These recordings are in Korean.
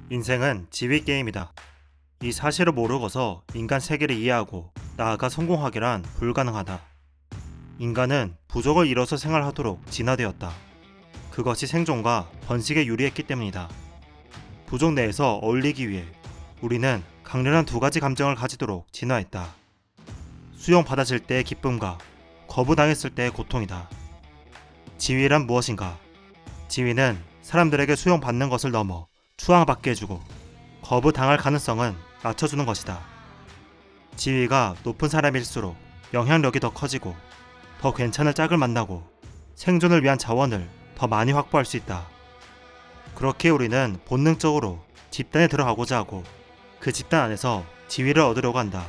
인생은 지휘 게임이다. 이 사실을 모르고서 인간 세계를 이해하고 나아가 성공하기란 불가능하다. 인간은 부족을 이뤄서 생활하도록 진화되었다. 그것이 생존과 번식에 유리했기 때문이다. 부족 내에서 어울리기 위해 우리는 강렬한 두 가지 감정을 가지도록 진화했다. 수용받아질 때의 기쁨과 거부당했을 때의 고통이다. 지위란 무엇인가? 지위는 사람들에게 수용받는 것을 넘어 추앙받게 해주고 거부당할 가능성은 낮춰주는 것이다. 지위가 높은 사람일수록 영향력이 더 커지고 더 괜찮은 짝을 만나고 생존을 위한 자원을 더 많이 확보할 수 있다. 그렇게 우리는 본능적으로 집단에 들어가고자 하고 그 집단 안에서 지위를 얻으려고 한다.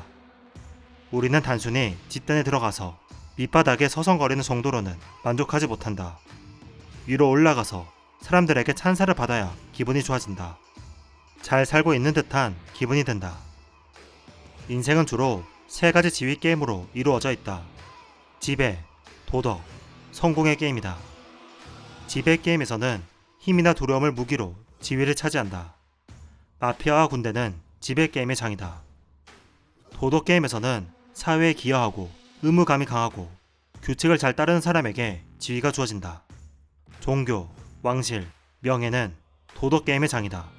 우리는 단순히 집단에 들어가서 밑바닥에 서성거리는 정도로는 만족하지 못한다. 위로 올라가서 사람들에게 찬사를 받아야 기분이 좋아진다. 잘 살고 있는 듯한 기분이 든다. 인생은 주로 세 가지 지위 게임으로 이루어져 있다. 지배, 도덕, 성공의 게임이다. 지배 게임에서는 힘이나 두려움을 무기로 지위를 차지한다. 마피아와 군대는 지배 게임의 장이다. 도덕 게임에서는 사회에 기여하고 의무감이 강하고 규칙을 잘 따르는 사람에게 지위가 주어진다. 종교, 왕실, 명예는 도덕 게임의 장이다.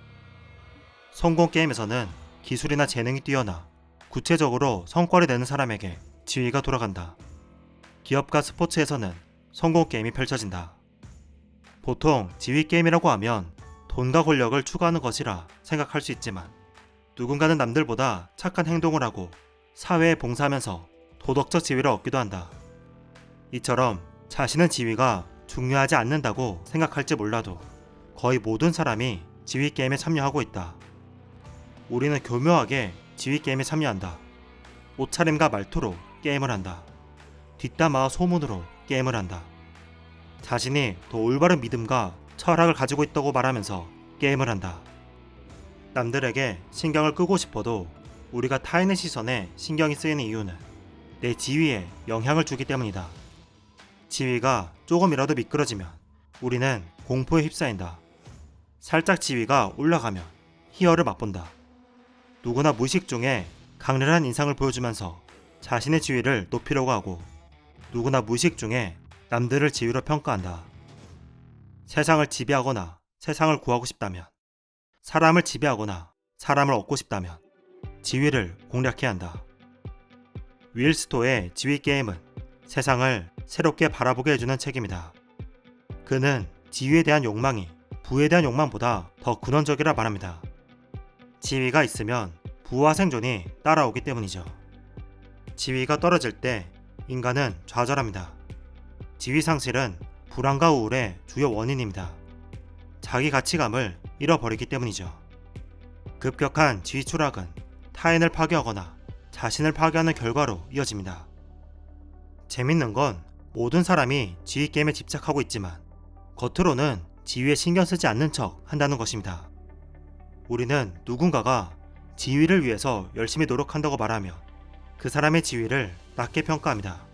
성공 게임에서는 기술이나 재능이 뛰어나 구체적으로 성과를 내는 사람에게 지위가 돌아간다. 기업과 스포츠에서는 성공 게임이 펼쳐진다. 보통 지위 게임이라고 하면 돈과 권력을 추구하는 것이라 생각할 수 있지만 누군가는 남들보다 착한 행동을 하고 사회에 봉사하면서 도덕적 지위를 얻기도 한다. 이처럼 자신은 지위가 중요하지 않는다고 생각할지 몰라도 거의 모든 사람이 지위 게임에 참여하고 있다. 우리는 교묘하게 지위 게임에 참여한다. 옷차림과 말투로 게임을 한다. 뒷담화와 소문으로 게임을 한다. 자신이 더 올바른 믿음과 철학을 가지고 있다고 말하면서 게임을 한다. 남들에게 신경을 끄고 싶어도 우리가 타인의 시선에 신경이 쓰이는 이유는 내 지위에 영향을 주기 때문이다. 지위가 조금이라도 미끄러지면 우리는 공포에 휩싸인다. 살짝 지위가 올라가면 희열을 맛본다. 누구나 무의식 중에 강렬한 인상을 보여주면서 자신의 지위를 높이려고 하고 누구나 무의식 중에 남들을 지위로 평가한다. 세상을 지배하거나 세상을 구하고 싶다면, 사람을 지배하거나 사람을 얻고 싶다면 지위를 공략해야 한다. 윌 스토의 지위 게임은 세상을 새롭게 바라보게 해주는 책입니다. 그는 지위에 대한 욕망이 부에 대한 욕망보다 더 근원적이라 말합니다. 지위가 있으면 부와 생존이 따라오기 때문이죠. 지위가 떨어질 때 인간은 좌절합니다. 지위 상실은 불안과 우울의 주요 원인입니다. 자기 가치감을 잃어버리기 때문이죠. 급격한 지위 추락은 타인을 파괴하거나 자신을 파괴하는 결과로 이어집니다. 재밌는 건 모든 사람이 지위 게임에 집착하고 있지만 겉으로는 지위에 신경 쓰지 않는 척 한다는 것입니다. 우리는 누군가가 지위를 위해서 열심히 노력한다고 말하면 그 사람의 지위를 낮게 평가합니다.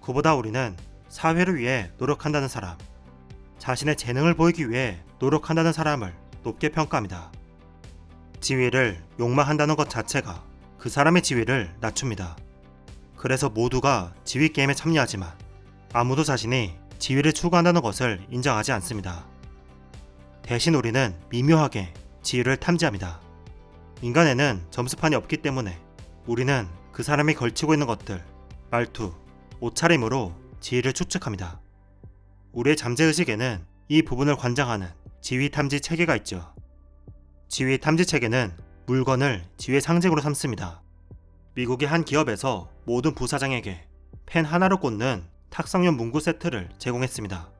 그보다 우리는 사회를 위해 노력한다는 사람, 자신의 재능을 보이기 위해 노력한다는 사람을 높게 평가합니다. 지위를 욕망한다는 것 자체가 그 사람의 지위를 낮춥니다. 그래서 모두가 지위 게임에 참여하지만 아무도 자신이 지위를 추구한다는 것을 인정하지 않습니다. 대신 우리는 미묘하게 지위를 탐지합니다. 인간에는 점수판이 없기 때문에 우리는 그 사람이 걸치고 있는 것들, 말투, 옷차림으로 지위를 추측합니다. 우리의 잠재의식에는 이 부분을 관장하는 지위 탐지 체계가 있죠. 지위 탐지 체계는 물건을 지위의 상징으로 삼습니다. 미국의 한 기업에서 모든 부사장에게 펜 하나를 꽂는 탁상용 문구 세트를 제공했습니다.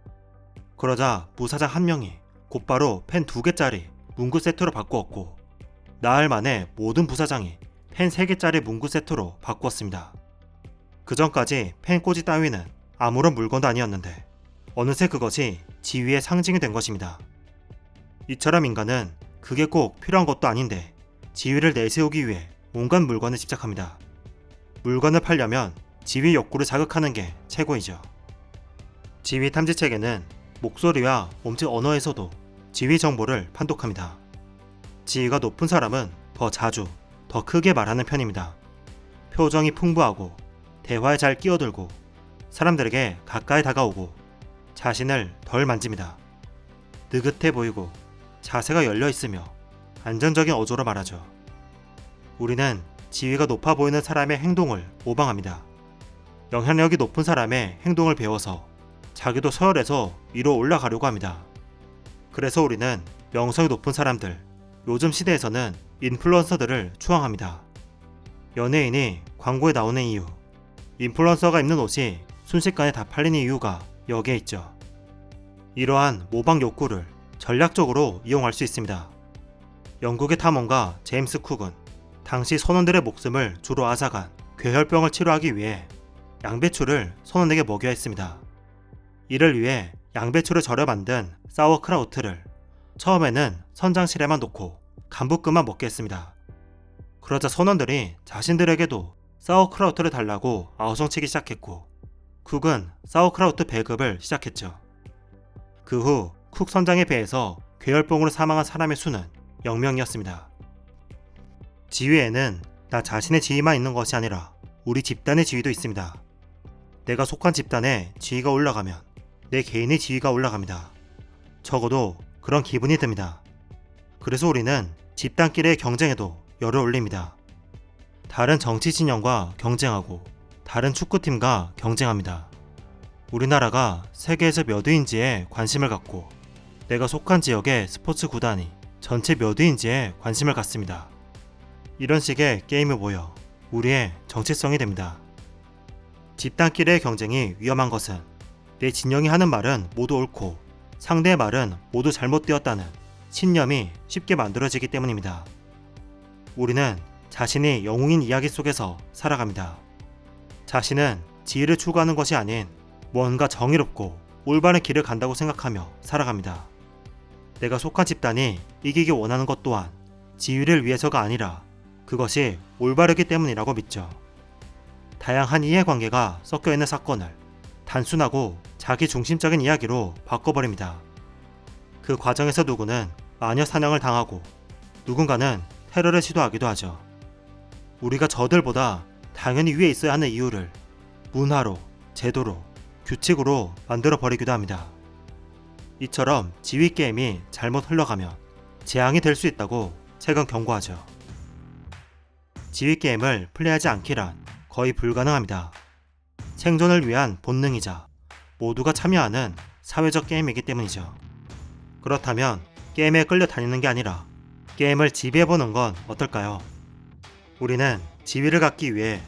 그러자 부사장 한 명이 곧바로 펜 2개짜리 문구 세트로 바꾸었고 나흘 만에 모든 부사장이 펜 3개짜리 문구 세트로 바꾸었습니다. 그 전까지 펜 꽂이 따위는 아무런 물건도 아니었는데 어느새 그것이 지위의 상징이 된 것입니다. 이처럼 인간은 그게 꼭 필요한 것도 아닌데 지위를 내세우기 위해 온갖 물건에 집착합니다. 물건을 팔려면 지위 욕구를 자극하는 게 최고이죠. 지위 탐지 체계는 목소리와 몸짓 언어에서도 지위 정보를 판독합니다. 지위가 높은 사람은 더 자주, 더 크게 말하는 편입니다. 표정이 풍부하고 대화에 잘 끼어들고 사람들에게 가까이 다가오고 자신을 덜 만집니다. 느긋해 보이고 자세가 열려 있으며 안정적인 어조로 말하죠. 우리는 지위가 높아 보이는 사람의 행동을 모방합니다. 영향력이 높은 사람의 행동을 배워서 자기도 서열에서 위로 올라가려고 합니다. 그래서 우리는 명성이 높은 사람들, 요즘 시대에서는 인플루언서들을 추앙합니다. 연예인이 광고에 나오는 이유, 인플루언서가 입는 옷이 순식간에 다 팔리는 이유가 여기에 있죠. 이러한 모방 욕구를 전략적으로 이용할 수 있습니다. 영국의 탐험가 제임스 쿡은 당시 선원들의 목숨을 주로 앗아간 괴혈병을 치료하기 위해 양배추를 선원에게 먹여야 했습니다. 이를 위해 양배추를 절여 만든 사워크라우트를 처음에는 선장실에만 놓고 간부급만 먹게 했습니다. 그러자 선원들이 자신들에게도 사워크라우트를 달라고 아우성치기 시작했고 쿡은 사워크라우트 배급을 시작했죠. 그 후 쿡 선장의 배에서 괴혈병으로 사망한 사람의 수는 0명이었습니다. 지위에는 나 자신의 지위만 있는 것이 아니라 우리 집단의 지위도 있습니다. 내가 속한 집단의 지위가 올라가면 내 개인의 지위가 올라갑니다. 적어도 그런 기분이 듭니다. 그래서 우리는 집단끼리의 경쟁에도 열을 올립니다. 다른 정치 진영과 경쟁하고 다른 축구팀과 경쟁합니다. 우리나라가 세계에서 몇 위인지에 관심을 갖고 내가 속한 지역의 스포츠 구단이 전체 몇 위인지에 관심을 갖습니다. 이런 식의 게임이 모여 우리의 정체성이 됩니다. 집단끼리의 경쟁이 위험한 것은 내 진영이 하는 말은 모두 옳고 상대의 말은 모두 잘못되었다는 신념이 쉽게 만들어지기 때문입니다. 우리는 자신이 영웅인 이야기 속에서 살아갑니다. 자신은 지위를 추구하는 것이 아닌 뭔가 정의롭고 올바른 길을 간다고 생각하며 살아갑니다. 내가 속한 집단이 이기기 원하는 것 또한 지위를 위해서가 아니라 그것이 올바르기 때문이라고 믿죠. 다양한 이해관계가 섞여있는 사건을 단순하고 자기중심적인 이야기로 바꿔버립니다. 그 과정에서 누구는 마녀 사냥을 당하고 누군가는 테러를 시도하기도 하죠. 우리가 저들보다 당연히 위에 있어야 하는 이유를 문화로, 제도로, 규칙으로 만들어버리기도 합니다. 이처럼 지위게임이 잘못 흘러가면 재앙이 될 수 있다고 책은 경고하죠. 지위게임을 플레이하지 않기란 거의 불가능합니다. 생존을 위한 본능이자 모두가 참여하는 사회적 게임이기 때문이죠. 그렇다면 게임에 끌려다니는 게 아니라 게임을 지배해보는 건 어떨까요? 우리는 지위를 갖기 위해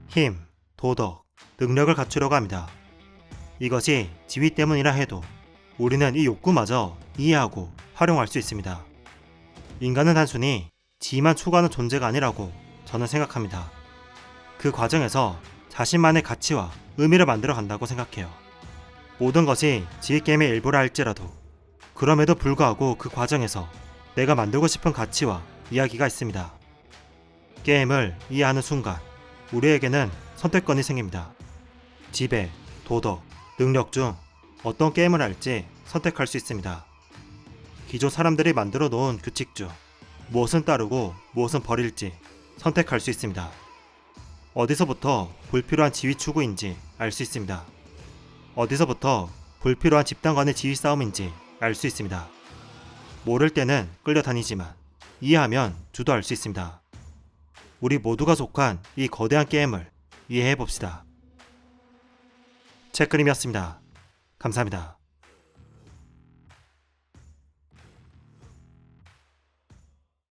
힘, 도덕, 능력을 갖추려고 합니다. 이것이 지위 때문이라 해도 우리는 이 욕구마저 이해하고 활용할 수 있습니다. 인간은 단순히 지위만 추구하는 존재가 아니라고 저는 생각합니다. 그 과정에서 자신만의 가치와 의미를 만들어 간다고 생각해요. 모든 것이 지휘게임의 일부라 할지라도 그럼에도 불구하고 그 과정에서 내가 만들고 싶은 가치와 이야기가 있습니다. 게임을 이해하는 순간 우리에게는 선택권이 생깁니다. 지배, 도덕, 능력 중 어떤 게임을 할지 선택할 수 있습니다. 기존 사람들이 만들어 놓은 규칙 중 무엇은 따르고 무엇은 버릴지 선택할 수 있습니다. 어디서부터 불필요한 지위 추구인지 알 수 있습니다. 어디서부터 불필요한 집단 간의 지위 싸움인지 알 수 있습니다. 모를 때는 끌려다니지만 이해하면 주도할 수 있습니다. 우리 모두가 속한 이 거대한 게임을 이해해 봅시다. 책그림이었습니다. 감사합니다.